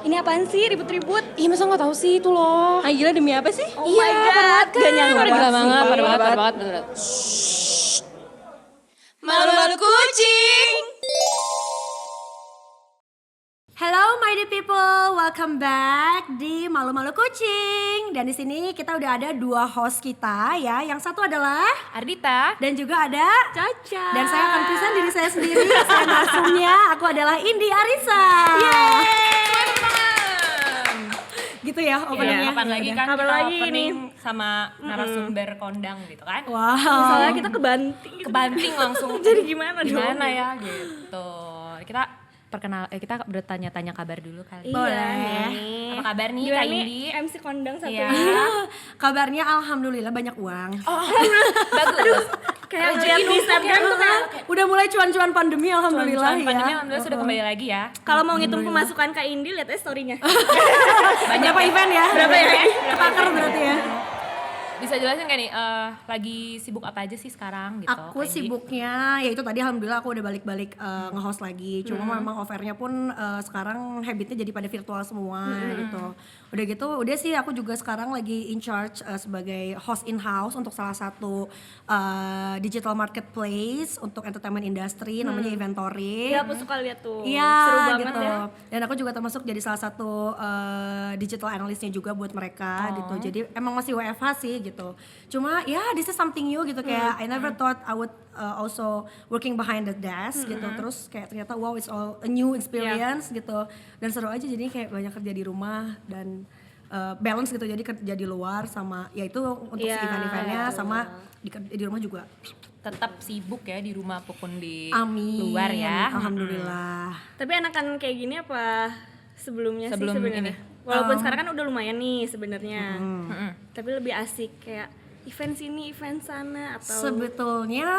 Ini apaan sih ribut-ribut? Ih masa nggak tahu sih itu loh. Ah gila demi apa sih? Oh my god, Gak nyangka gila banget, sih. parah banget bener. Malu-malu kucing. Hello my dear people, welcome back di Malu-Malu Kucing. Dan di sini kita udah ada dua host kita ya. Yang satu adalah Ardita. dan juga ada Caca. dan saya akan present diri saya sendiri. Saya narsumnya, aku adalah Indi Arisa. Gitu ya openingnya. Kapan lagi kan Kapan kita lagi opening sama narasumber kondang gitu kan. Wow. Soalnya kita kebanting gitu. Kebanting langsung. Jadi gimana dong? Gimana ya gitu. Kita bertanya-tanya kabar dulu kali. Iya Boleh. nih. Apa kabar nih Gimana Kak nih Indi? MC kondang satu Iya. Kabarnya alhamdulillah banyak uang. Bagus. Kayak ngeliat di Instagram tuh kayak Udah mulai cuan-cuan pandemi alhamdulillah Cuan ya. pandemi alhamdulillah sudah kembali lagi ya. kalau mau ngitung pemasukan Kak Indi lihat aja story-nya. Berapa event ya? Berapa ya? Ketakar berarti ya. Bisa jelasin gak nih lagi sibuk apa aja sih sekarang gitu? Aku Kak Indi? sibuknya ya itu tadi alhamdulillah aku udah balik-balik nge-host lagi. Cuma memang offernya pun sekarang habitnya jadi pada virtual semua gitu. Udah gitu, udah sih aku juga sekarang lagi in charge sebagai host in-house untuk salah satu digital marketplace untuk entertainment industry namanya Inventory. Iya aku suka lihat tuh. Iya Seru banget gitu. ya. Dan aku juga termasuk jadi salah satu digital analystnya juga buat mereka gitu. Jadi emang masih WFH sih gitu. Cuma ya this is something new gitu kayak I never thought I would also working behind the desk gitu. Terus kayak ternyata wow it's all a new experience gitu. Dan seru aja jadi kayak banyak kerja di rumah dan balance gitu jadi kerja di luar sama ya itu untuk si Iya, event-eventnya sama di rumah juga. Tetap sibuk ya di rumah apapun di Amin. luar ya. Alhamdulillah. Tapi enakan kayak gini apa sebelumnya Sebelum sih sebenarnya? ini. Walaupun sekarang kan udah lumayan nih sebenarnya. Mm-mm. Tapi lebih asik kayak event sini, event sana atau Sebetulnya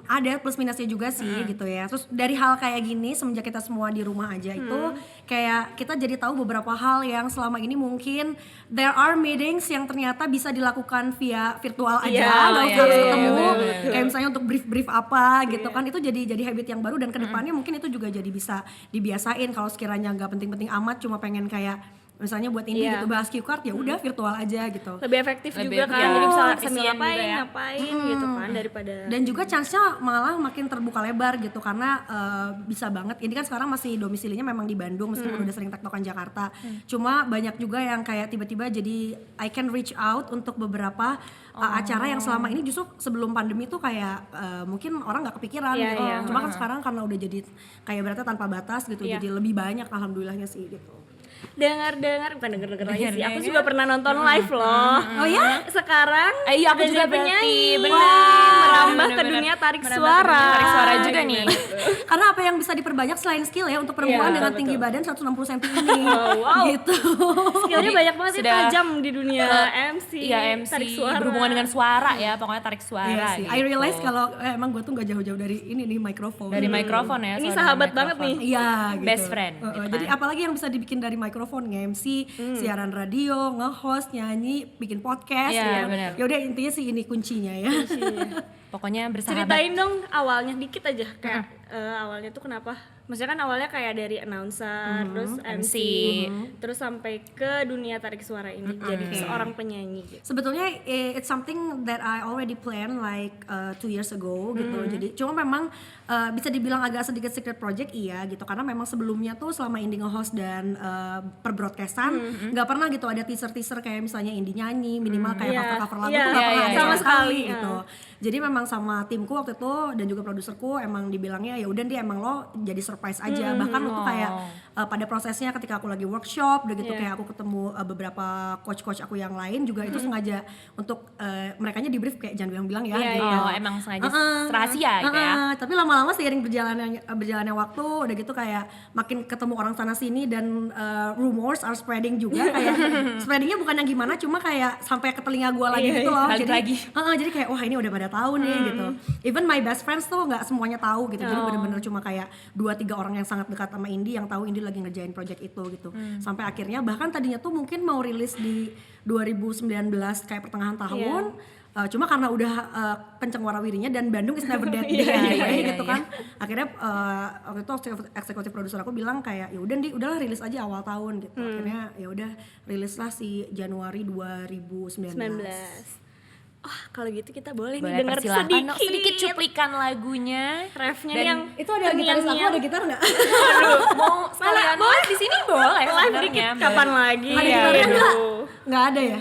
ada plus minusnya juga sih gitu ya. Terus dari hal kayak gini semenjak kita semua di rumah aja itu kayak kita jadi tahu beberapa hal yang selama ini mungkin there are meetings yang ternyata bisa dilakukan via virtual aja, Iya, nggak usah harus iya, ketemu. bener. Kayak misalnya untuk brief apa gitu kan itu jadi habit yang baru dan kedepannya mungkin itu juga jadi bisa dibiasain kalau sekiranya nggak penting-penting amat cuma pengen kayak misalnya buat ini Iya. gitu bahas Q card ya udah virtual aja gitu. lebih efektif Lebih juga kan. efektif. Jadi bisa Efisien sambil juga ngapain, ya. ngapain gitu kan daripada Dan juga chance-nya malah makin terbuka lebar gitu karena bisa banget. Ini kan sekarang masih domisilinya memang di Bandung meskipun udah sering tektokan Jakarta. Cuma banyak juga yang kayak tiba-tiba jadi I can reach out untuk beberapa acara yang selama ini justru sebelum pandemi tuh kayak mungkin orang nggak kepikiran Iya, gitu. iya. Cuma kan sekarang karena udah jadi kayak berarti tanpa batas gitu. Iya. Jadi lebih banyak alhamdulillahnya sih gitu. dengar-dengar bukan dengar-dengar lagi sih. Aku juga pernah nonton live loh. Oh ya? Sekarang Iya aku udah juga jadi penyanyi. bener. Merambah ke Bener-bener. dunia tarik Merambah ke suara. dunia tarik suara juga nih. Karena apa yang bisa diperbanyak selain skill ya untuk perempuan Iya, dengan betul. tinggi badan 160 cm ini. wow. Gitu. Skillnya Jadi banyak banget sih, sudah- tajam di dunia MC. Iya MC tarik suara. berhubungan dengan suara ya pokoknya tarik suara Iya sih. gitu. I realize kalau emang gue tuh gak jauh-jauh dari ini nih mikrofon. dari mikrofon ya. Ini soal sahabat dari banget mikrofon. nih. Iya gitu. Best friend, gitu kan. Jadi apalagi yang bisa dibikin dari mikrofon, nge-MC, siaran radio, nge-host, nyanyi, bikin podcast. Iya, gitu. benar. Ya udah intinya sih ini kuncinya ya. Pokoknya bersahabat. Ceritain dong awalnya dikit aja kayak awalnya tuh kenapa? Maksudnya kan awalnya kayak dari announcer, terus MC, terus sampai ke dunia tarik suara ini jadi seorang penyanyi gitu. Sebetulnya it's something that I already planned like 2 years ago gitu. Jadi cuma memang bisa dibilang agak sedikit secret project iya gitu karena memang sebelumnya tuh selama Indi nge-host dan per broadcastan nggak pernah gitu ada teaser kayak misalnya Indi nyanyi minimal kayak Iya. cover lagu Iya, tuh nggak iya, pernah iya, ada sama sama sekali sekali. gitu. Jadi memang sama timku waktu itu dan juga produserku emang dibilangnya ya udah dia emang lo jadi surprise aja bahkan waktu kayak pada prosesnya ketika aku lagi workshop udah gitu kayak aku ketemu beberapa coach aku yang lain juga itu sengaja untuk merekanya di brief kayak jangan bilang ya Iya, gitu. Oh emang sengaja rahasia gitu ya. Tapi lama-lama seiring berjalannya waktu udah gitu kayak makin ketemu orang sana sini dan rumors are spreading juga kayak spreadingnya bukan yang gimana cuma kayak sampai ke telinga gue lagi gitu loh. balik Jadi lagi. jadi kayak wah ini udah pada tahu nih gitu. Even my best friends tuh nggak semuanya tahu gitu. Jadi bener-bener cuma kayak 2-3 orang yang sangat dekat sama Indi yang tahu Indi lagi ngerjain project itu gitu. Sampai akhirnya bahkan tadinya tuh mungkin mau rilis di 2019 kayak pertengahan tahun. Cuma karena udah kenceng warawirinya dan Bandung is never dead day anyway gitu kan. Akhirnya waktu itu eksekutif produser aku bilang kayak ya udah udahlah rilis aja awal tahun gitu. Akhirnya ya udah rilis lah si Januari 2019. Oh, kalau gitu kita boleh nih Boleh denger persilakan sedikit cuplikan lagunya. refnya Dan yang Itu ada gitaris aku, ada gitar nggak? Mau sekalian boleh di sini boleh live sebenarnya. dikit kapan lagi? Ada Iya, gitarnya iya. nggak? Nggak ada ya?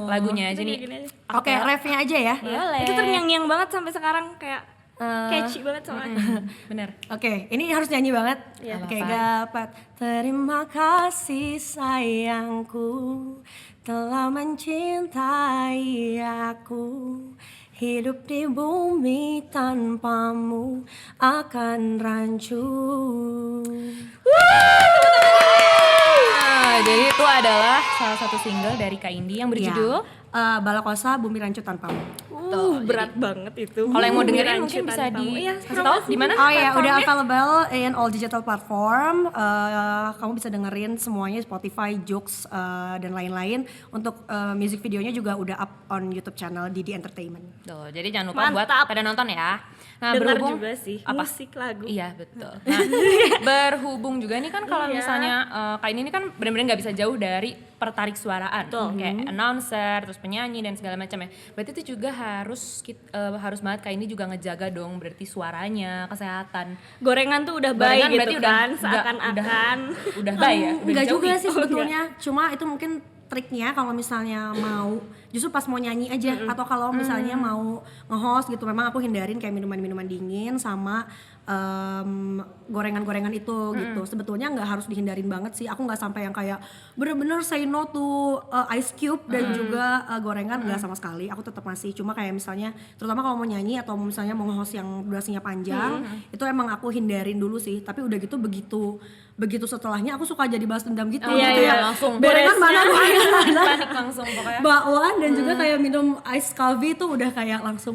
Lagunya aja nih. Gini aja. Oke, refnya aja ya. Boleh. Itu terngiang-ngiang banget sampai sekarang kayak catchy banget soalnya. Bener. Oke, ini harus nyanyi banget. Iya. Oke, dapat. Terima kasih sayangku telah mencintai aku. Hidup di bumi tanpamu akan rancu. Jadi itu adalah salah satu single dari Kak Indi yang berjudul Balakosa Bumi Rancu Tanpamu. Berat banget itu. kalau yang mau Bumi dengerin Rancu mungkin bisa Tanpamu. di Iya, kasih tahu di mana? Oh ya, udah available in all digital platform. Kamu bisa dengerin semuanya Spotify, Joox dan lain-lain. Untuk music videonya juga udah up on YouTube channel Didi Entertainment. Tuh, jadi jangan lupa buat Mantap. pada nonton ya. Nah, Dengar berhubung juga sih apa? musik lagu. Iya betul. Nah, berhubung juga nih kan kalau misalnya Kak ini kan benar-benar nggak bisa jauh dari pertarik suaraan, kayak announcer, terus penyanyi dan segala macam ya. Berarti itu juga harus banget Kak ini juga ngejaga dong berarti suaranya, kesehatan. Gorengan tuh udah Gorengan baik gitu berarti kan, udah seakan-akan. udah baik ya. Udah Enggak dijauhi. juga sih sebetulnya, cuma itu mungkin triknya kalau misalnya mau justru pas mau nyanyi aja atau kalau misalnya mau nge-host gitu memang aku hindarin kayak minuman-minuman dingin sama gorengan-gorengan itu gitu. Sebetulnya nggak harus dihindarin banget sih, aku nggak sampai yang kayak bener-bener say no to ice cube dan juga gorengan, nggak sama sekali. Aku tetap masih, cuma kayak misalnya terutama kalau mau nyanyi atau misalnya mau nge-host yang durasinya panjang itu emang aku hindarin dulu sih. Tapi udah gitu begitu setelahnya aku suka jadi balas dendam gitu. Iya, Kayak, iya, langsung gorengan mana, gorengan mana, panik langsung pokoknya. bakwan dan juga kayak minum ice coffee itu udah kayak langsung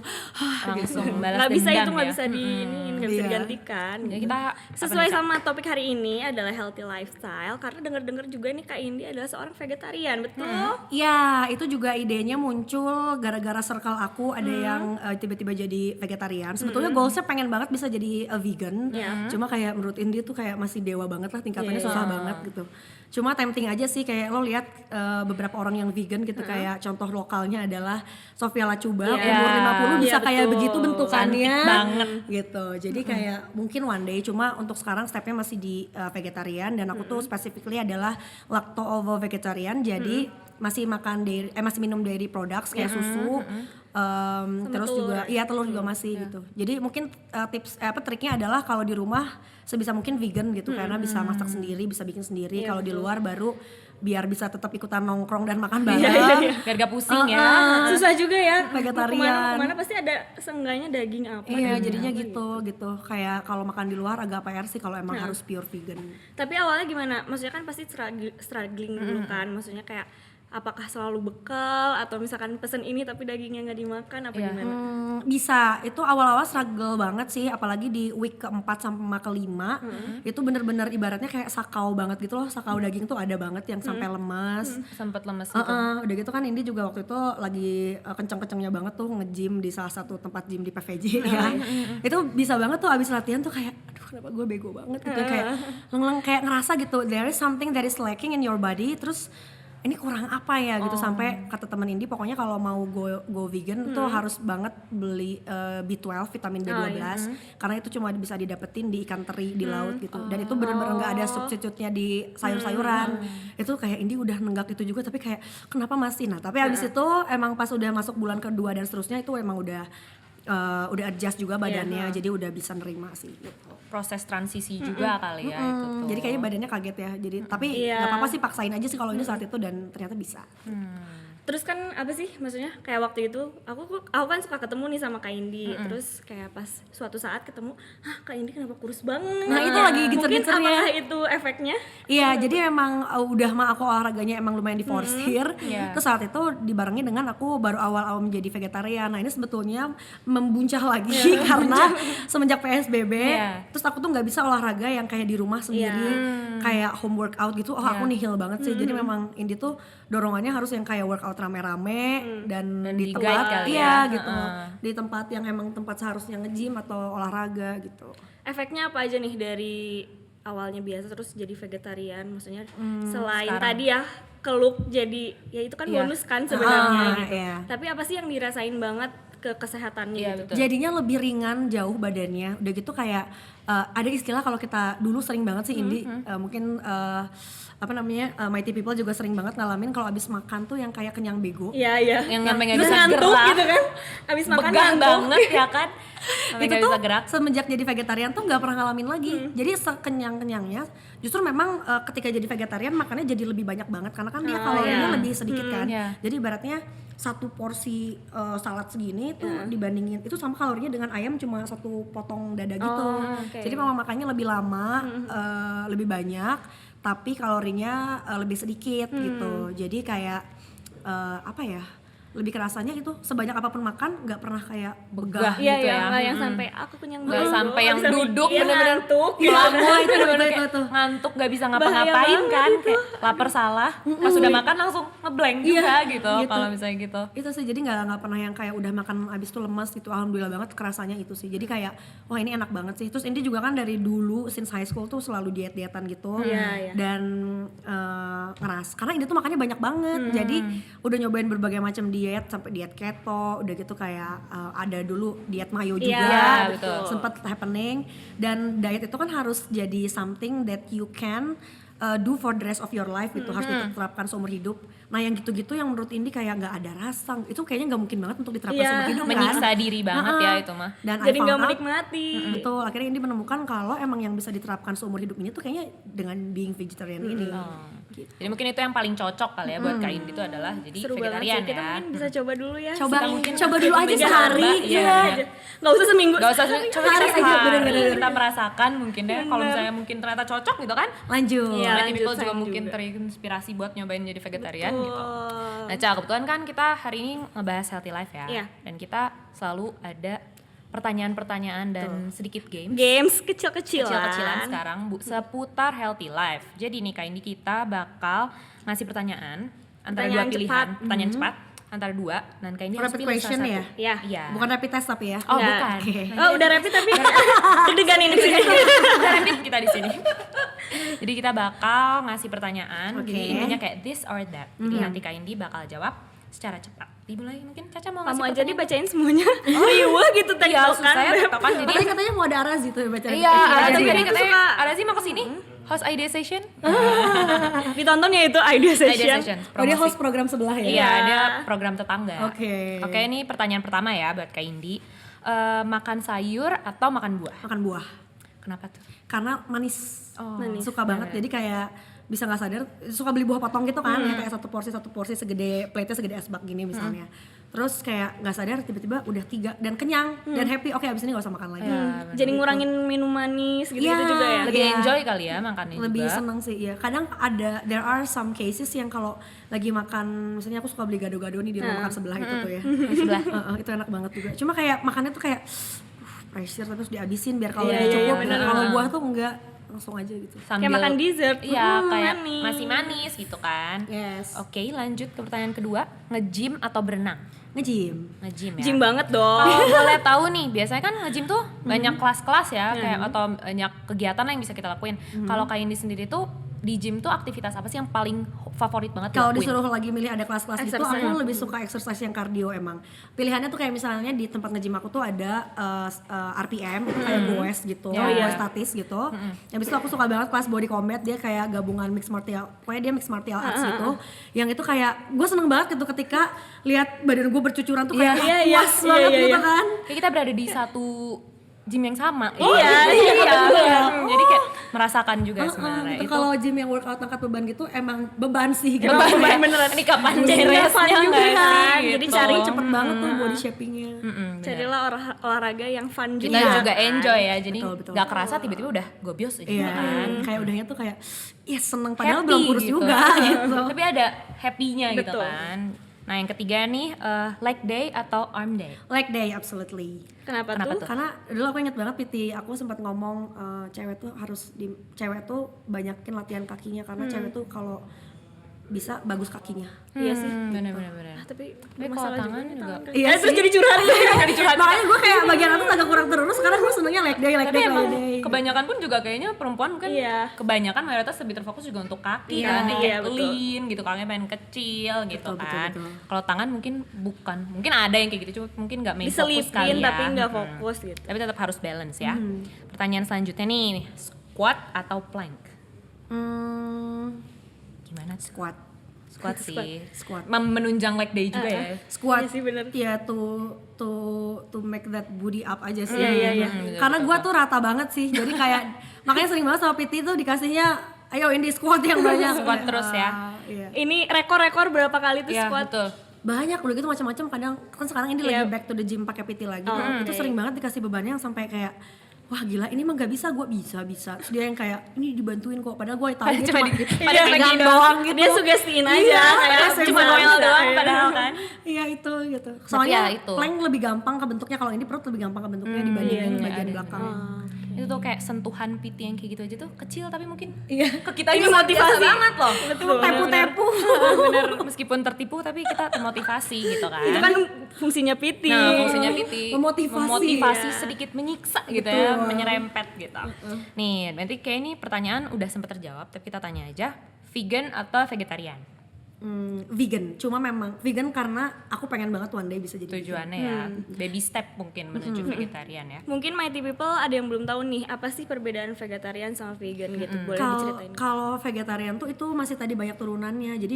Langsung balas Nggak bisa dendam itu nggak ya. bisa nggak bisa Iya. digantikan. Ya, kita Sesuai sama topik hari ini adalah healthy lifestyle, karena dengar-dengar juga nih Kak Indi adalah seorang vegetarian, betul? ya itu juga idenya muncul gara-gara circle aku ada yang tiba-tiba jadi vegetarian. Sebetulnya goalsnya pengen banget bisa jadi vegan, cuma kayak menurut Indi tuh kayak masih dewa banget lah, tingkatannya susah banget gitu. Cuma tempting aja sih, kayak lo lihat beberapa orang yang vegan gitu, kayak contoh lokalnya adalah Sofia Lacuba, umur 50 bisa Iya, kayak betul. begitu bentukannya Cantik banget. gitu. Jadi kayak mungkin one day, cuma untuk sekarang stepnya masih di vegetarian dan aku tuh specifically adalah lacto-ovo vegetarian, jadi masih makan masih minum dairy products kayak susu, terus telur. juga telur juga masih gitu. Jadi mungkin triknya adalah kalau di rumah sebisa mungkin vegan gitu, karena bisa masak sendiri, bisa bikin sendiri. Kalau di luar baru biar bisa tetap ikutan nongkrong dan makan bareng. biar gak pusing ya. Susah juga ya. Vegetarian. Kemana pasti ada seenggaknya daging apa. Iya, daging jadinya apa gitu. Kayak kalau makan di luar agak PR sih kalau emang harus pure vegan. Tapi awalnya gimana? Maksudnya kan pasti struggling dulu kan. Maksudnya kayak apakah selalu bekal atau misalkan pesen ini tapi dagingnya nggak dimakan apa gimana? Bisa, itu awal-awal struggle banget sih, apalagi di week keempat sampai kelima itu bener-bener ibaratnya kayak sakau banget gitu loh. Sakau daging tuh ada banget yang sampai lemas. Sempet lemes gitu. Udah gitu kan Indi juga waktu itu lagi kenceng-kencengnya banget tuh nge-gym di salah satu tempat gym di PVJ ya. Itu bisa banget tuh abis latihan tuh kayak aduh kenapa gue bego banget gitu, kayak kayak ngerasa gitu there is something that is lacking in your body, terus ini kurang apa ya gitu. Sampai kata temen Indi pokoknya kalau mau go vegan tuh harus banget beli B12 vitamin B12 karena itu cuma bisa didapetin di ikan teri di laut gitu, dan itu bener-bener nggak ada substitute-nya di sayur-sayuran. Itu kayak Indi udah nenggak itu juga tapi kayak kenapa masih. Nah tapi abis itu emang pas udah masuk bulan kedua dan seterusnya itu emang udah adjust juga badannya, jadi udah bisa nerima sih gitu. Proses transisi juga kali ya itu tuh. Jadi kayaknya badannya kaget ya. Jadi tapi nggak apa-apa sih, paksain aja sih kalau ini saat itu dan ternyata bisa. Terus kan apa sih maksudnya kayak waktu itu aku kan suka ketemu nih sama Kak Indi. Terus kayak pas suatu saat ketemu, "Hah, Kak Indi kenapa kurus banget?" Nah, itu lagi Mungkin gencer-gencernya. apakah itu efeknya? Iya, jadi emang udah mah aku olahraganya emang lumayan diforsir. Terus saat itu dibarengin dengan aku baru awal-awal menjadi vegetarian. Nah ini sebetulnya membuncah lagi karena semenjak PSBB, terus aku tuh nggak bisa olahraga yang kayak di rumah sendiri, kayak home workout gitu. Aku nihil banget sih. Jadi memang Indi tuh dorongannya harus yang kayak workout workout rame-rame dan di di-guide tempat kali iya ya. gitu. Di tempat yang emang tempat seharusnya nge-gym atau olahraga gitu. Efeknya apa aja nih dari awalnya biasa terus jadi vegetarian? Maksudnya selain sekarang. tadi ya ke look jadi ya itu kan Iya. bonus kan sebenarnya gitu. Iya. Tapi apa sih yang dirasain banget ke kesehatannya Iya, gitu? betul. Jadinya lebih ringan jauh badannya. Udah gitu kayak ada istilah kalau kita dulu sering banget sih Indi, mungkin apa namanya Mighty People juga sering banget ngalamin kalau abis makan tuh yang kayak kenyang bego. Iya, iya. Yang sampai nggak Terus bisa ngantuk gerak. gitu kan. Abis makan Begang ngantuk. banget ya kan. Sampai Itu nggak tuh bisa gerak. semenjak jadi vegetarian tuh nggak pernah ngalamin lagi. Jadi sekenyang-kenyangnya justru memang ketika jadi vegetarian makannya jadi lebih banyak banget karena kan dia kalorinya iya. lebih sedikit kan. Iya. Jadi ibaratnya satu porsi salad segini tuh dibandingin itu sama kalorinya dengan ayam cuma satu potong dada gitu. oke. Jadi memang makannya lebih lama, lebih banyak, tapi kalorinya lebih sedikit gitu. Jadi kayak apa ya? Lebih kerasanya itu sebanyak apapun makan nggak pernah kayak begah. Iya, gitu iya, ya. nggak yang sampai aku kenyang Nggak banget. sampai yang Bisa duduk mikir, bener-bener ngantuk gitu. Wah, itu bener-bener itu kayak tuh. ngantuk gak bisa Bahaya ngapa-ngapain banget kan, itu. kayak lapar salah, pas udah makan langsung ngeblank juga gitu, gitu. kalau misalnya gitu. Itu sih jadi nggak pernah yang kayak udah makan abis tuh lemas gitu. Alhamdulillah banget kerasanya itu sih. Jadi kayak wah ini enak banget sih. Terus Indi juga kan dari dulu since high school tuh selalu diet-dietan gitu. Iya, iya. Dan ngeras karena Indi tuh makannya banyak banget. Jadi udah nyobain berbagai macam diet sampai diet keto, udah gitu kayak ada dulu diet mayo juga. Iya, betul. Sempat happening dan diet itu kan harus jadi something that you can do for the rest of your life gitu, harus diterapkan seumur hidup. Nah yang gitu-gitu yang menurut Indi kayak nggak ada rasa, itu kayaknya nggak mungkin banget untuk diterapkan Iya. seumur hidup kan. Menyiksa diri banget ya itu mah. Dan Jadi I nggak found out, menikmati. betul, akhirnya Indi menemukan kalau emang yang bisa diterapkan seumur hidup ini tuh kayaknya dengan being vegetarian ini. Gitu. Jadi mungkin itu yang paling cocok kali ya buat Kak Indi itu adalah jadi Seru banget vegetarian sih. Kita ya. mungkin bisa coba dulu ya. Coba Mungkin coba dulu aja 3 sehari. Iya, Iya. iya. Nggak usah seminggu. Gak usah coba Sehari kita aja, sehari, bener-bener. kita merasakan mungkin deh kalau misalnya mungkin ternyata cocok gitu kan. Lanjut. Iya. Mighty lanjut, People juga sayang mungkin juga. terinspirasi buat nyobain jadi vegetarian gitu. Oh. Nah, Ca, kebetulan kan kita hari ini ngebahas healthy life ya. Iya. Dan kita selalu ada pertanyaan-pertanyaan dan sedikit games Games kecil-kecilan. kecil-kecilan sekarang seputar healthy life. Jadi nih Kak Indi kita bakal ngasih pertanyaan antara Pertanyaan dua pilihan, cepat. pertanyaan cepat antara dua dan Kak Indi harus Rapid pilih question salah ya? satu. Iya. Iya. Bukan rapid test tapi ya. Oh, Nggak. bukan. Oh, udah rapid tapi deg-degan ini di sini. Kita repeat kita di sini. Jadi kita bakal ngasih pertanyaan. Oke. Jadi intinya kayak this or that. Jadi nanti Kak Indi bakal jawab secara cepat. Dimulai mungkin Caca mau ngasih Kamu aja pertanyaan. dibacain semuanya. Riuh gitu Iya, susah ya tektokan jadi. Tadi katanya mau ada Arazi tuh baca. Iya, Arazi tapi jadi dia tuh katanya suka- Arazi mau kesini host idea session. Ditonton ya itu idea Idea session. session. Oh dia promosi. host program sebelah ya? Iya, ada program tetangga. Oke. Oke, ini pertanyaan pertama ya buat Kak Indi. Makan sayur atau makan buah? Makan buah. Kenapa tuh? Karena manis. Oh, Manis. Suka banget. Jadi kayak bisa nggak sadar suka beli buah potong gitu kan ya kayak satu porsi segede plate-nya segede asbak gini misalnya. Terus kayak nggak sadar tiba-tiba udah 3 dan kenyang dan happy. Oke abis ini nggak usah makan lagi. Jadi ngurangin minum manis gitu-gitu Iya. juga ya. Lebih Iya. enjoy kali ya makannya Lebih juga. seneng sih ya. Kadang ada there are some cases yang kalau lagi makan misalnya aku suka beli gado-gado nih di rumah makan sebelah itu tuh ya. Sebelah. Itu enak banget juga. Cuma kayak makannya tuh kayak pressure terus dihabisin biar kalau Iya, cukup. iya, bener. Kalau buah tuh enggak langsung aja gitu. Sambil Kayak makan dessert. Iya, kayak manis. masih manis gitu kan. Yes. Oke, lanjut ke pertanyaan kedua. Nge-gym atau berenang? Nge-gym. Nge-gym ya. Gym banget dong. Kalau boleh tahu nih, biasanya kan nge-gym tuh banyak kelas-kelas ya, kayak atau banyak kegiatan lah yang bisa kita lakuin. Kalau Kak Indi sendiri tuh di gym tuh aktivitas apa sih yang paling favorit banget Kalau dilakuin? disuruh lagi milih ada kelas-kelas gitu, Exercise. aku lebih suka exercise yang cardio emang. Pilihannya tuh kayak misalnya di tempat nge-gym aku tuh ada RPM, itu kayak goes gitu, goes statis gitu. Habis itu aku suka banget kelas body combat, dia kayak gabungan mixed martial, pokoknya dia mixed martial arts gitu. Yang itu kayak gue seneng banget gitu ketika lihat badan gue bercucuran tuh kayak Iya, iya, puas iya, banget iya, gitu iya. kan. Kayak kita berada di satu gym yang sama. Iya, iya. Jadi kayak merasakan juga sebenarnya Itu itu. kalau gym yang workout angkat beban gitu emang beban sih gitu. Beban beban ya. beneran. Ini kapan Jadi beresnya fun juga nggak kan. sih, Jadi gitu. cari Cepet banget tuh body shapingnya. Carilah olahraga yang fun Kita juga. juga enjoy ya, jadi Betul, betul. gak kerasa tiba-tiba udah gobios aja Iya, kan. kayak udahnya tuh kayak ya seneng padahal Happy belum kurus gitu. juga gitu. Tapi ada happy-nya gitu Betul. kan. Nah yang ketiga nih, leg day atau arm day? Leg day absolutely. Kenapa, Kenapa tuh? tuh? Karena dulu aku inget banget PT aku sempat ngomong cewek tuh banyakin latihan kakinya karena cewek tuh kalau bisa bagus kakinya. Iya sih. Bener. Tapi Tapi kalau tangan juga Iya terus sih. jadi curhat. Makanya gue kayak bagian atas agak kurang terus, sekarang gue senengnya leg day. tapi emang kebanyakan pun juga kayaknya perempuan kan Iya. kebanyakan mayoritas lebih terfokus juga untuk kaki Iya, kan, yang iya, kayak betul. lean gitu, kakinya pengen kecil gitu Betul, kan. betul. Kalau tangan mungkin bukan, mungkin ada yang kayak gitu cuma mungkin nggak main fokus kali Diselipin ya. tapi nggak fokus gitu. Tapi tetap harus balance ya. Pertanyaan selanjutnya nih, squat atau plank? Gimana? Squat. Squat sih. Squat. Menunjang leg day juga ya. Squat. Iya sih, bener. Ya to make that booty up aja sih. Iya. Karena gue tuh rata banget sih. Jadi kayak makanya sering banget sama PT tuh dikasihnya ayo ini squat yang banyak. Squat terus ya. Iya. Ini rekor-rekor berapa kali tuh Iya, squat? betul. Banyak udah gitu macam-macam, kadang kan sekarang ini Iya. lagi back to the gym pakai PT lagi. Itu sering banget dikasih bebannya yang sampai kayak wah gila ini mah gak bisa, gue bisa. Terus dia yang kayak ini dibantuin kok, padahal gue tahu dia cuma Iya, pegang lagi doang gitu. Dia sugestiin aja Iya, kayak saya cuma bisa. ngoel doang Iya. padahal kan. Iya itu gitu. Soalnya ya itu. plank lebih gampang kebentuknya, kalau ini perut lebih gampang kebentuknya dibandingin bagian belakang. Itu tuh kayak sentuhan PT yang kayak gitu aja tuh kecil tapi mungkin Iya. ke kita Ini juga motivasi. biasa banget loh. Betul. Tepu-tepu. Bener, meskipun tertipu tapi kita termotivasi gitu kan. Itu kan fungsinya PT. Nah, fungsinya PT Memotivasi, ya. Sedikit menyiksa gitu ya, menyerempet gitu. Nih, nanti kayak ini pertanyaan udah sempet terjawab, tapi kita tanya aja, vegan atau vegetarian? Vegan, cuma memang vegan karena aku pengen banget one day bisa jadi vegan. Tujuannya ya, baby step mungkin menuju vegetarian ya. Mungkin Mighty People ada yang belum tahu nih apa sih perbedaan vegetarian sama vegan gitu. Boleh diceritain? Kalau vegetarian tuh itu masih tadi banyak turunannya. Jadi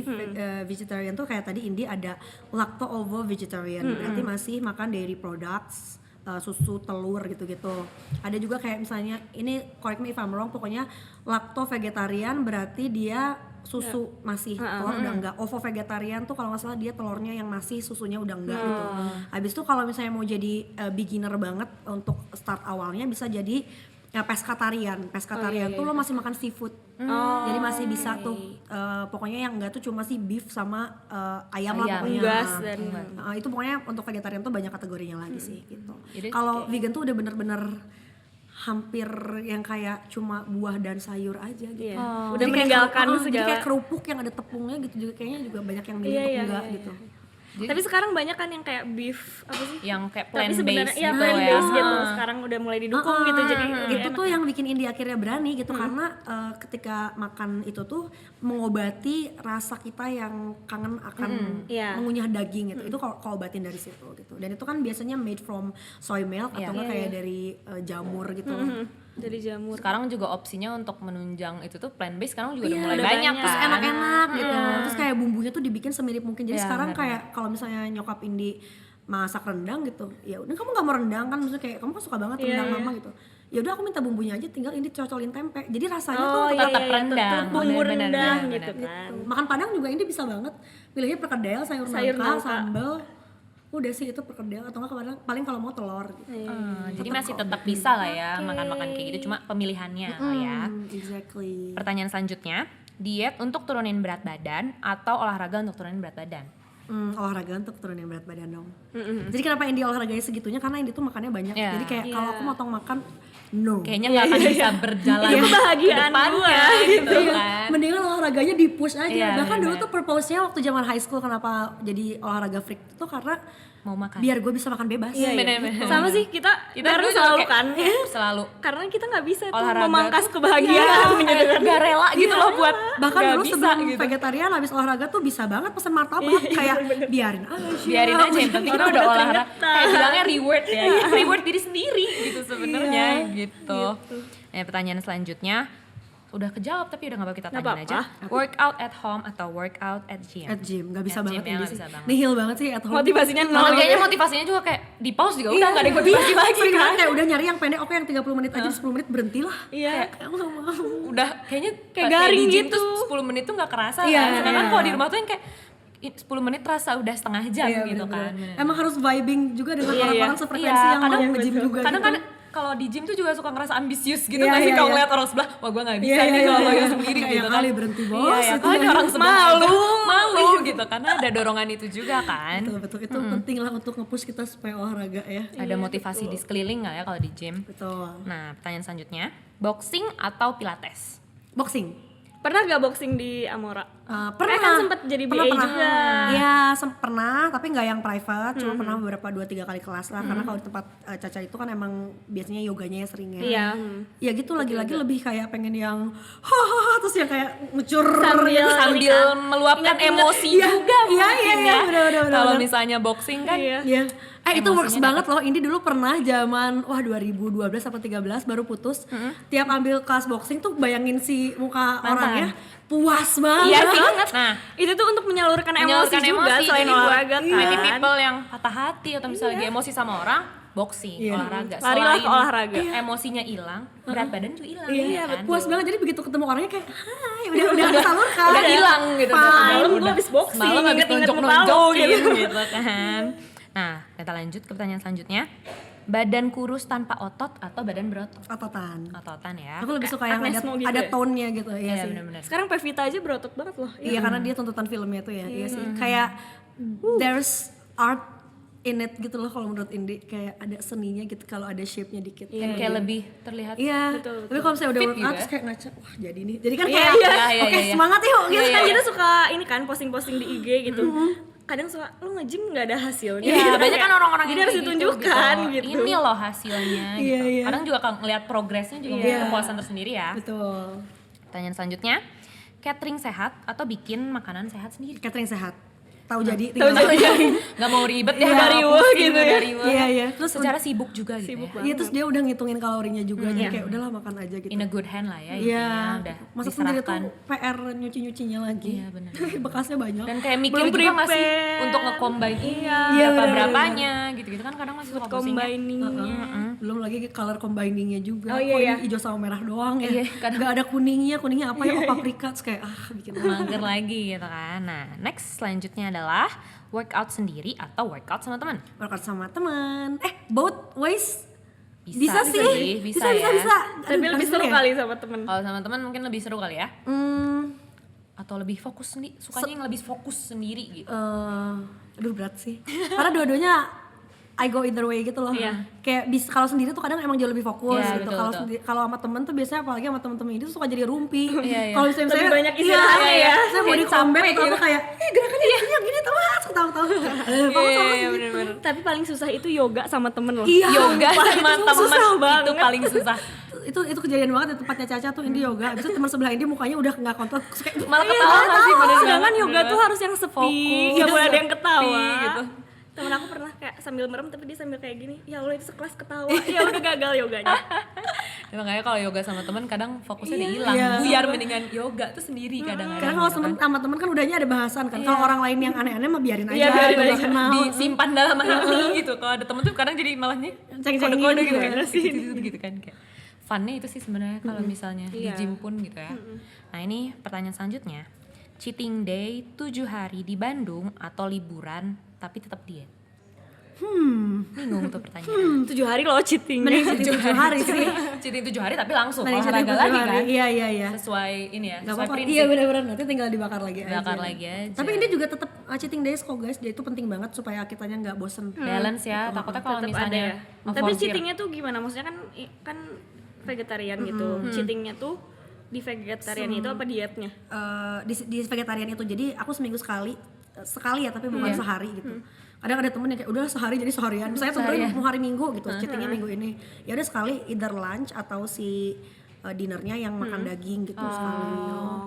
vegetarian tuh kayak tadi Indi ada lacto ovo vegetarian, berarti masih makan dairy products, susu, telur gitu-gitu. Ada juga kayak misalnya ini correct me if I'm wrong, pokoknya lacto vegetarian berarti dia susu masih, telur udah enggak. Ovo vegetarian tuh kalau nggak salah dia telurnya yang masih, susunya udah enggak gitu. Habis itu kalau misalnya mau jadi beginner banget untuk start awalnya bisa jadi pescatarian. Pescatarian tuh lo masih makan seafood. Jadi masih bisa tuh pokoknya yang enggak tuh cuma sih beef sama ayam lah pokoknya. unggas dan Itu pokoknya untuk vegetarian tuh banyak kategorinya lagi sih gitu. Jadi Kalau vegan tuh udah bener-bener hampir yang kayak cuma buah dan sayur aja gitu. Iya. Jadi Udah kayak meninggalkan jadi segala. kayak kerupuk yang ada tepungnya gitu juga kayaknya juga banyak yang milih Iya, untuk iya, enggak iya, gitu. Tapi sekarang banyak kan yang kayak beef apa sih? Yang kayak Tapi plant sebenarnya based ya gitu plant ya. based gitu. Sekarang udah mulai didukung gitu jadi Itu tuh yang bikin Indi akhirnya berani gitu karena ketika makan itu tuh mengobati rasa kita yang kangen akan Iya. mengunyah daging gitu. Itu kalau obatin dari situ gitu. Dan itu kan biasanya made from soy milk atau enggak kayak dari jamur gitu. dari jamur. Sekarang juga opsinya untuk menunjang itu tuh plant based sekarang juga udah Iya, mulai udah banyak banyak. kan. Enak-enak gitu. Terus kayak bumbunya tuh dibikin semirip mungkin. Jadi Iya, sekarang benar. kayak kalau misalnya nyokap Indi masak rendang gitu, ya udah kamu nggak mau rendang kan, maksudnya kayak kamu kan suka banget rendang mama gitu. Ya udah aku minta bumbunya aja, tinggal Indi cocolin tempe. Jadi rasanya tuh tetap rendang. Bumbu Benar, rendang benar, gitu benar. kan. makan Padang juga Indi bisa banget. Pilihnya perkedel, sayur Sayur nangka, nangka. sambal. Udah sih itu perkedel atau enggak kadang paling kalau mau telur gitu. Jadi masih tetap bisa lah ya makan-makan kayak gitu, cuma pemilihannya lah ya. Exactly. Pertanyaan selanjutnya, diet untuk turunin berat badan atau olahraga untuk turunin berat badan? Olahraga untuk turunin berat badan dong. Jadi kenapa Indi olahraganya segitunya? Karena Indi tuh makannya banyak. Iya. Jadi kayak kalau aku motong makan, no. Kayaknya nggak akan bisa berjalan Itu kebahagiaan depannya gua, gitu Iya, kan. mendingan olahraganya di push aja. Iya, Bahkan dulu bener. tuh purpose-nya waktu zaman high school kenapa jadi olahraga freak itu karena Mau makan. biar gue bisa makan bebas. Iya, iya. Bener-bener. Sama sih kita dulu bareng juga selalu kayak kan. selalu Karena kita nggak bisa tuh olahraga memangkas tuh, kebahagiaan gitu kan. nggak rela gitu loh buat Bahkan nggak dulu bisa sebelum gitu. vegetarian habis olahraga tuh bisa banget pesen martabak kayak biarin aja. Biarin aja, yang penting kita udah olahraga. Kayak bilangnya reward ya, reward diri sendiri gitu sebenarnya gitu. Nah, pertanyaan selanjutnya udah kejawab tapi udah nggak apa-apa kita Nggak tanyain aja. apa-apa. Workout at home atau workout at gym? At gym, gak bisa At banget gym ya, ini nggak sih. bisa banget. Nihil banget sih at home. Motivasinya nol. Malah kayaknya motivasinya juga kayak di pause juga udah nggak ada motivasi lagi Sering kan. banget kayak udah nyari yang pendek, oke yang 30 menit aja, 10 menit berhenti lah. Iya. Kayak gak mau. Udah kayaknya Kayak garing di gym gitu. tuh 10 menit tuh nggak kerasa Iya, kan. Sedangkan iya. kalau di rumah tuh yang kayak 10 menit terasa udah setengah jam Iya, gitu bener-bener. kan. Emang harus vibing juga dengan Iya, orang-orang iya. sefrekuensi Iya, yang kadang mau nge-gym juga Kadang gitu. kan kalau di gym tuh juga suka ngerasa ambisius gitu Iya, nggak sih iya, kalau iya. ngeliat orang sebelah, wah gue nggak bisa Iya, nih iya, kalau iya. gue sendiri Kayak gitu kan. kali berhenti, bos. Iya, ya, Itu kalau ini ya. orang sebelah malu gitu karena ada dorongan itu juga kan. Betul, itu penting lah untuk nge-push kita supaya olahraga ya. Ada motivasi di sekeliling nggak ya kalau di gym? Betul. Nah, pertanyaan selanjutnya, boxing atau pilates? Boxing. Pernah gak boxing di Amora? Pernah. Kan sempet jadi BA juga. Iya, pernah, tapi nggak yang private, cuma pernah beberapa 2-3 kali kelas lah. Karena kalau di tempat Caca itu kan emang biasanya yoganya ya seringnya. Iya. Ya gitu, lagi-lagi lebih kayak pengen yang hahaha, terus yang kayak ngucur Sambil meluapkan emosi juga mungkin ya. bener. Kalau misalnya boxing kan Iya. Itu works Emosinya banget loh. Indi dulu pernah zaman 2012 atau 13 baru putus. Tiap ambil kelas boxing tuh bayangin si muka orangnya puas banget. iya sih. Nah, Itu tuh untuk menyalurkan emosi juga selain jadi buat olahraga kan. maybe people yang patah hati atau misalnya lagi emosi sama orang, boxing, olahraga. Larilah ke Selain olahraga. emosinya hilang, berat badan juga hilang. Iya, kan? puas banget. Jadi begitu ketemu orangnya kayak, hai, udah tersalurkan. Udah hilang gitu. Malam gue habis boxing, Malam habis inget-inget muka lu nonjok-nonjokin gitu. gitu kan. Nah, kita lanjut ke pertanyaan selanjutnya. Badan kurus tanpa otot atau badan berotot? Ototan. Ototan ya. Aku lebih suka yang Agnes Mo gitu ada ya? tone-nya gitu. Iya Iya sih. benar-benar. Sekarang Pevita aja berotot banget loh. Iya, karena dia tuntutan filmnya tuh ya. Iya sih. Kayak there's art in it gitu loh kalau menurut Indi, kayak ada seninya gitu kalau ada shape-nya dikit. Kan kayak lebih terlihat. Iya. Betul. Tapi kalau misalnya udah Fit workout juga. terus kayak ngaca, wah jadi nih. Jadi kan Iya, kayak iya, oke iya. semangat yuk gitu Kan kan. kita suka ini kan posting-posting di IG gitu. Kadang suka lu nge-gym nggak ada hasilnya. Iya, banyak kan orang-orang Jadi yang harus kayak ditunjukkan gitu. Ini loh hasilnya gitu. Iya, iya. Kadang juga kalau ngeliat progresnya juga Iya. kepuasan tersendiri ya. Betul. Pertanyaan selanjutnya, catering sehat atau bikin makanan sehat sendiri? Catering sehat. Tahu jadi. Tahu jadi. Gak mau ribet ya, Udah gak mau riweuh pusing, gitu udah ya. riweuh. Iya, iya. Terus secara sibuk juga gitu Sibuk ya. Iya, terus dia udah ngitungin kalorinya juga, jadi Iya. kayak udahlah makan aja gitu. In a good hand lah ya, Iya, intinya udah masa sendiri diserahkan. tuh PR nyuci-nyucinya lagi. Iya, benar. Bekasnya banyak. Dan kayak mikir Belum juga gak sih prepare. untuk nge-combine Iya, berapa-berapanya gitu-gitu kan kadang masih suka pusing ya. Combiningnya. Belum lagi color combiningnya juga. Oh, iya, Kok iya. ini hijau sama merah doang ya. Iya, kadang- Gak ada kuningnya apa ya? Oh, paprika. Terus kayak bikin Mager lagi gitu kan. Nah, next selanjutnya adalah workout sendiri atau workout sama teman. workout sama teman. Both ways Bisa sih. bisa ya. Tapi Aduh, lebih panas seru ya. kali sama temen. Kalau sama teman mungkin lebih seru kali ya. Atau lebih fokus sendiri, sukanya yang lebih fokus sendiri gitu. Aduh berat sih. Karena dua-duanya I go either way gitu loh. Iya. Kayak kalau sendiri tuh kadang emang jauh lebih fokus Iya, gitu. betul, Kalau betul. kalau sama temen tuh biasanya apalagi sama temen-temen ini tuh suka jadi rumpi. Iya, iya. Kalau misalnya Lebih banyak istirahatnya ya. Saya mau di Kayak combat capek atau apa gitu. kayak gerakannya yang gini tuh mas ketawa-tawa. Tapi paling susah itu yoga sama temen loh. Iya. Yoga sama itu teman susah itu banget. paling susah. Itu kejadian banget di tempatnya Caca tuh Indi yoga. Abis itu teman sebelah Indi mukanya udah nggak kontrol terus kayak Malah ketawa nggak sih bener Sedangkan yoga tuh harus yang sepi, Fokus, nggak boleh ada yang ketawa sepi gitu. Temen aku pernah kayak sambil merem tapi dia sambil kayak gini, ya Allah itu sekelas ketawa, ya udah gagal yoganya. Ya, makanya kalau yoga sama teman kadang fokusnya udah hilang. Iya. Buyar mendingan yoga tuh sendiri kadang-kadang. karena kalau gitu kan. sama temen kan udahnya ada bahasan kan. Kalau orang lain yang aneh-aneh mah biarin aja. Iya, biarin udah aja. kenal. Disimpan dalam hati gitu. Kalau ada temen tuh kadang jadi malahnya Ceng-cengin kode-kode gitu gitu kan. ya. Gitu kan kayak funnya itu sih sebenarnya kalau misalnya di Iya. gym pun gitu ya. Nah, ini pertanyaan selanjutnya. Cheating day 7 hari di Bandung atau liburan tapi tetap diet? Bingung tuh pertanyaan. 7 hari loh cheating. Mending 7 hari sih. Cheating 7 hari tapi langsung Mending olahraga 7 lagi hari. kan. Iya. Sesuai ini ya, Gak sesuai apa-apa. prinsip. Iya benar-benar nanti tinggal dibakar lagi Bakar aja. lagi aja. Tapi ini juga tetap cheating days kok guys. Dia itu penting banget supaya kitanya nggak bosen. balance ya. Takutnya kalau Tetep misalnya ada ya. Tapi ngeforsir. cheatingnya tuh gimana? Maksudnya kan vegetarian gitu. Cheatingnya tuh di vegetarian itu apa dietnya? Di vegetarian itu jadi aku seminggu sekali ya tapi bukan sehari gitu. Kadang ada temen yang kayak udah sehari jadi seharian. Misalnya tentuin mau hari Minggu gitu, cheatingnya minggu ini. Ya udah sekali either lunch atau si dinernya yang makan daging gitu sekali.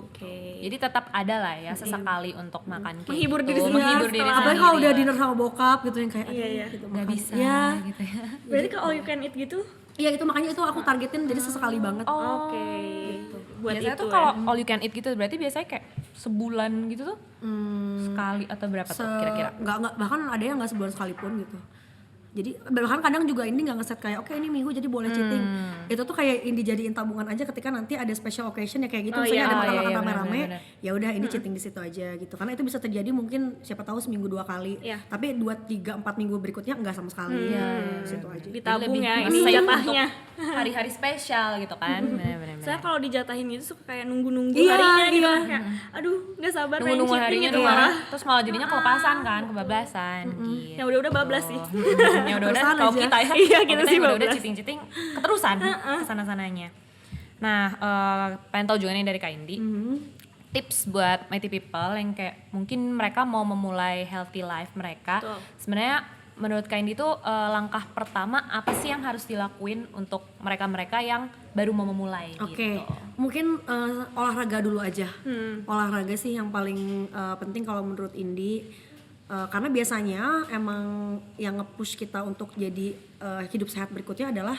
Oke. Jadi tetap ada lah ya sesekali untuk makan kayak Menghibur gitu. diri sendiri. Menghibur diri Setelah- Apalagi sendiri. kalau udah dinner sama bokap gitu yang kayak Iya, aduh, iya. gitu, Nggak makan. bisa Ya, gitu ya. Berarti ke all you can eat gitu? iya itu makanya itu aku targetin jadi sesekali banget. Oke. Buat Biasanya itu tuh kalau all you can eat gitu berarti biasanya kayak sebulan gitu tuh sekali atau berapa tuh kira-kira? Nggak bahkan ada yang nggak sebulan sekalipun gitu. Jadi bahkan kadang juga Indi nggak ngeset kayak oke ini minggu jadi boleh cheating. Itu tuh kayak Indi jadiin tabungan aja ketika nanti ada special occasion ya kayak gitu. Oh, Misalnya iya. ada Oh, makan-makan iya, rame-rame, benar. ya udah ini cheating di situ aja gitu. Karena itu bisa terjadi mungkin siapa tahu seminggu 2 kali. Iya. Tapi 2, 3, 4 minggu berikutnya nggak sama sekali. Situ aja. ditabung Lebih ya ini nge-save jatahnya. untuk hari-hari spesial gitu kan. Bener-bener. Saya kalau dijatahin gitu suka kayak nunggu-nunggu Iya, harinya gitu iya. kan kayak aduh nggak sabar pengen Nunggu-nunggu cheating harinya gitu tuh malah. terus malah jadinya kelepasan kan, kebablasan gitu. Yang udah-udah bablas sih. Ya udah Terusan kalau aja. kita ya. Iya, kalau kita kita sih yang udah bablas. cheating-cheating keterusan kesana-sananya. Nah, pengen tahu juga nih dari Kak Indi, tips buat mighty people yang kayak mungkin mereka mau memulai healthy life mereka. Sebenarnya menurut Kak Indi tuh langkah pertama apa sih yang harus dilakuin untuk mereka-mereka yang baru mau memulai gitu? Mungkin olahraga dulu aja. Olahraga sih yang paling penting kalau menurut Indi. Karena biasanya emang yang nge-push kita untuk jadi hidup sehat berikutnya adalah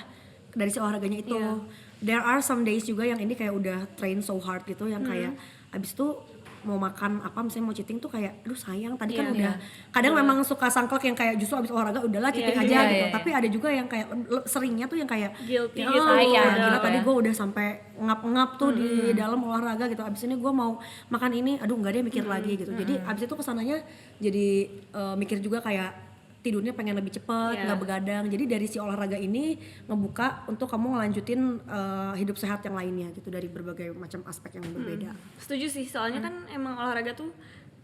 dari si olahraganya itu. There are some days juga yang ini kayak udah train so hard gitu, yang kayak abis itu mau makan apa misalnya mau cheating tuh kayak aduh sayang tadi kan udah kadang memang suka sangklek yang kayak justru abis olahraga udahlah cheating aja gitu. Tapi ada juga yang kayak seringnya tuh yang kayak guilty gitu. Gila tadi gue udah sampai ngap-ngap tuh di dalam olahraga gitu. Abis ini gue mau makan ini, aduh nggak deh mikir lagi gitu. Jadi abis itu kesananya jadi mikir juga kayak tidurnya pengen lebih cepet, nggak begadang. Jadi dari si olahraga ini ngebuka untuk kamu ngelanjutin hidup sehat yang lainnya gitu dari berbagai macam aspek yang berbeda. Setuju sih, soalnya kan emang olahraga tuh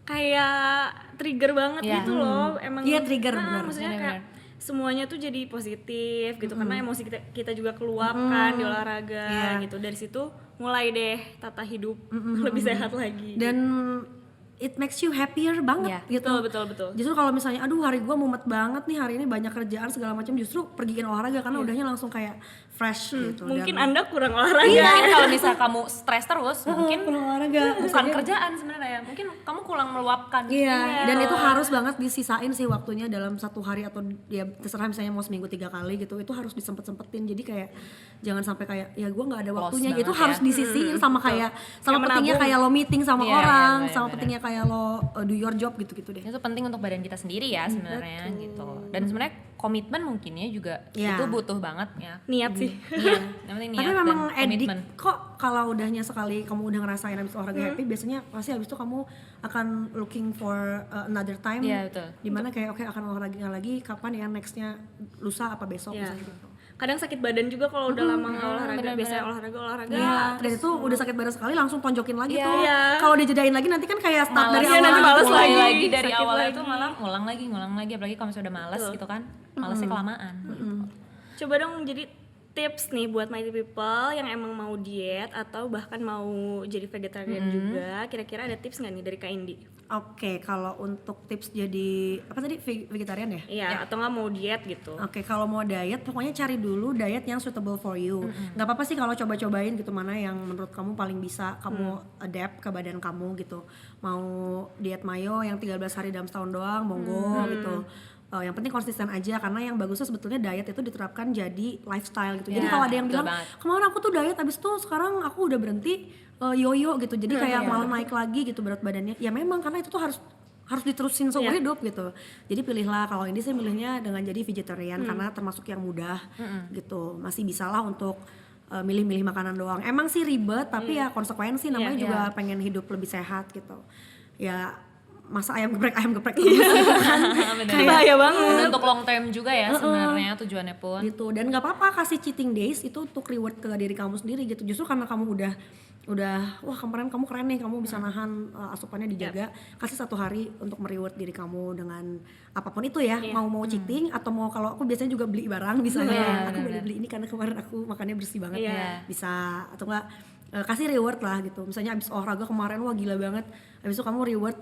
kayak trigger banget gitu loh. Emang trigger benar. Maksudnya kayak semuanya tuh jadi positif gitu karena emosi kita juga keluapkan di olahraga gitu. Dari situ mulai deh tata hidup lebih sehat lagi. Dan it makes you happier banget gitu. Betul. Justru kalau misalnya aduh hari gue mumet banget nih hari ini banyak kerjaan segala macam, justru pergiin olahraga karena udahnya langsung kayak fresh gitu. Mungkin Anda kurang olahraga. Mungkin kalau misalnya kamu stres terus, mungkin kurang olahraga. bukan kerjaan sebenarnya, mungkin kamu kurang meluapkan. Dan itu harus banget disisain sih waktunya dalam satu hari atau ya terserah misalnya mau seminggu 3 kali gitu, itu harus disempet-sempetin. Jadi kayak jangan sampai kayak ya gue nggak ada waktunya, itu harus disisiin sama kayak sama pentingnya kayak lo meeting sama orang, sama pentingnya kayak lo do your job gitu-gitu deh. Itu penting untuk badan kita sendiri ya sebenarnya gitu. Dan sebenarnya komitmen mungkinnya juga itu butuh banget ya. Niat sih. Iya, yang penting niat. Tapi memang dan komitmen. kok kalau udahnya sekali kamu udah ngerasain habis olahraga happy, biasanya pasti habis itu kamu akan looking for another time. Iya, betul. Dimana kayak oke akan olahraga lagi kapan ya nextnya, lusa apa besok misalnya gitu. Kadang sakit badan juga kalau udah lama nggak olahraga. Biasanya olahraga. Dan itu udah sakit badan sekali langsung tonjokin lagi tuh. Kalau dijedain lagi nanti kan kayak start dari awal. nanti males lagi dari awal itu malah ngulang lagi apalagi kalau misalnya udah males gitu kan. Malesnya kelamaan. Coba dong jadi tips nih buat mighty people yang emang mau diet atau bahkan mau jadi vegetarian juga. Kira-kira ada tips nggak nih dari Kak Indi? Oke, kalau untuk tips jadi apa tadi vegetarian ya? Iya, atau nggak mau diet gitu. Oke, kalau mau diet pokoknya cari dulu diet yang suitable for you. Nggak apa-apa sih kalau coba-cobain gitu mana yang menurut kamu paling bisa kamu adapt ke badan kamu gitu. Mau diet mayo yang 13 hari dalam setahun doang, monggo gitu. Yang penting konsisten aja karena yang bagusnya sebetulnya diet itu diterapkan jadi lifestyle gitu. Jadi kalau ada yang bilang kemarin aku tuh diet abis itu sekarang aku udah berhenti yoyo gitu. Jadi kayak malah naik lagi gitu berat badannya. Ya memang karena itu tuh harus diterusin seumur hidup gitu. Jadi pilihlah, kalau ini saya milihnya dengan jadi vegetarian karena termasuk yang mudah gitu. Masih bisalah untuk milih-milih makanan doang. Emang sih ribet tapi ya konsekuensi namanya juga pengen hidup lebih sehat gitu. Ya masa ayam geprek terus gitu kan. Bahaya banget. Untuk long term juga ya sebenarnya tujuannya pun. Gitu. Dan nggak apa-apa kasih cheating days itu untuk reward ke diri kamu sendiri gitu. Justru karena kamu udah wah kemarin kamu keren nih, kamu bisa nahan asupannya dijaga, kasih 1 hari untuk mereward diri kamu dengan apapun itu ya. Mau cheating atau mau, kalau aku biasanya juga beli barang misalnya aku beli ini karena kemarin aku makannya bersih banget bisa, atau enggak kasih reward lah gitu. Misalnya abis olahraga kemarin wah gila banget, abis itu kamu reward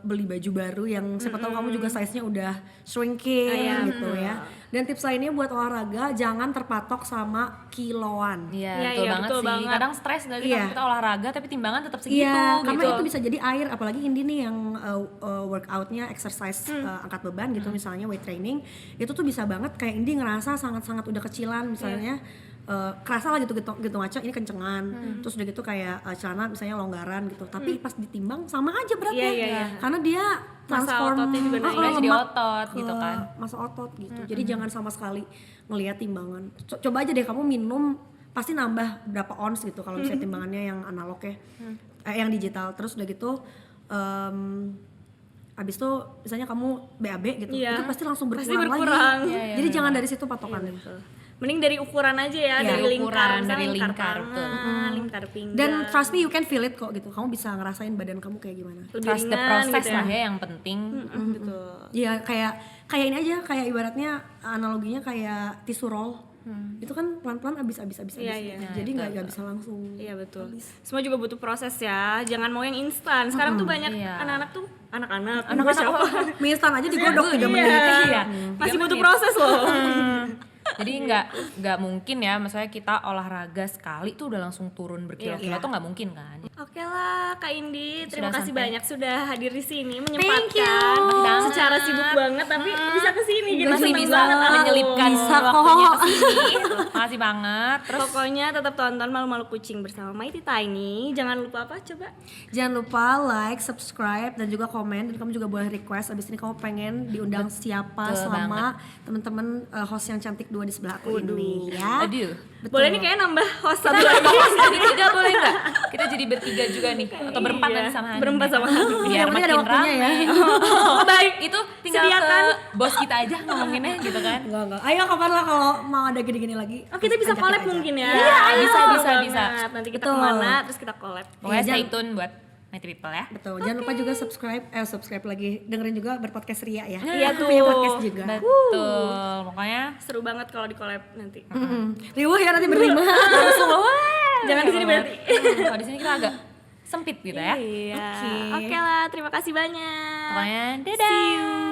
beli baju baru yang siapa tahu kamu juga size-nya udah shrinking gitu ya. Dan tips lainnya buat olahraga jangan terpatok sama kiloan. Iya, betul banget sih. Kadang stres dari kita olahraga tapi timbangan tetap segitu. Iya, karena itu bisa jadi air, apalagi Indi nih yang workoutnya exercise angkat beban gitu misalnya weight training, itu tuh bisa banget kayak Indi ngerasa sangat-sangat udah kecilan misalnya. Kerasa lah gitu ngaca ini kencengan, terus udah gitu kayak celana misalnya longgaran gitu, tapi pas ditimbang sama aja beratnya, karena dia transform massa ototnya juga naik jadi otot gitu kan, massa otot gitu. Jadi jangan sama sekali ngelihat timbangan. Coba aja deh kamu minum pasti nambah berapa ons gitu kalau misalnya timbangannya yang analog ya, yang digital. Terus udah gitu abis itu misalnya kamu BAB gitu, itu pasti langsung berkurang lagi. Jadi jangan dari situ patokannya. Mending dari ukuran aja ya, dari lingkar, dari lingkar tangan, lingkar pinggang. Dan trust me, you can feel it kok gitu. Kamu bisa ngerasain badan kamu kayak gimana. Trust the process gitu lah ya yang penting. Betul. Iya kayak ini aja, kayak ibaratnya analoginya kayak tisu roll. itu kan pelan-pelan habis. Iya. Jadi nggak bisa langsung. Iya betul. Semua juga butuh proses ya. Jangan mau yang instan. Sekarang tuh banyak anak-anak tuh anak-anak siapa? Mie instan aja digodok 3 menit. Iya. Masih butuh proses loh. Jadi nggak mungkin ya, maksudnya kita olahraga sekali tuh udah langsung turun berkilo-kilo tuh nggak mungkin kan. Oke lah Kak Indi, terima Sudah kasih sampai. banyak sudah hadir di sini you. menyempatkan secara sibuk banget tapi bisa kesini gitu. Masih Seneng bisa banget aku. menyelipkan Bisa waktunya kok. kesini. Makasih banget. Terus Pokoknya tetap tonton Malu-Malu Kucing bersama Mighty Tiny. Jangan lupa apa coba? Jangan lupa like, subscribe, dan juga komen. Dan kamu juga boleh request abis ini kamu pengen diundang siapa Betul selama teman-teman host yang cantik 2 di sebelah aku ini ya. aduh. Betul. Boleh nih kayak nambah host satu lagi. Jadi 3 boleh nggak? Kita jadi bertiga juga nih atau berempat Iya, nanti sama Hani. berempat sama Hani. Biar Yang penting ada makin waktunya rame. ya. Oh, baik. Itu tinggal Sediakan. ke bos kita aja ngomonginnya gitu kan. Enggak. Ayo kapan lah kalau mau ada gini-gini lagi. Oh kita bisa ajak collab kita aja. mungkin ya. Iya, bisa, Seru bisa, banget. bisa. Nanti kita Betul. kemana terus kita collab. Pokoknya Iya, stay tune buat Mighty People ya. Betul. Jangan lupa juga subscribe lagi. Dengerin juga berpodcast Ria ya. Iya Aku punya tuh. podcast juga. Betul. Pokoknya Seru banget kalau di collab nanti. Riuh ya nanti berlima. Jangan di sini berarti. kalau di sini kita agak sempit gitu ya. Iya. Oke. Oke lah, terima kasih banyak. Pokoknya dadah. See you.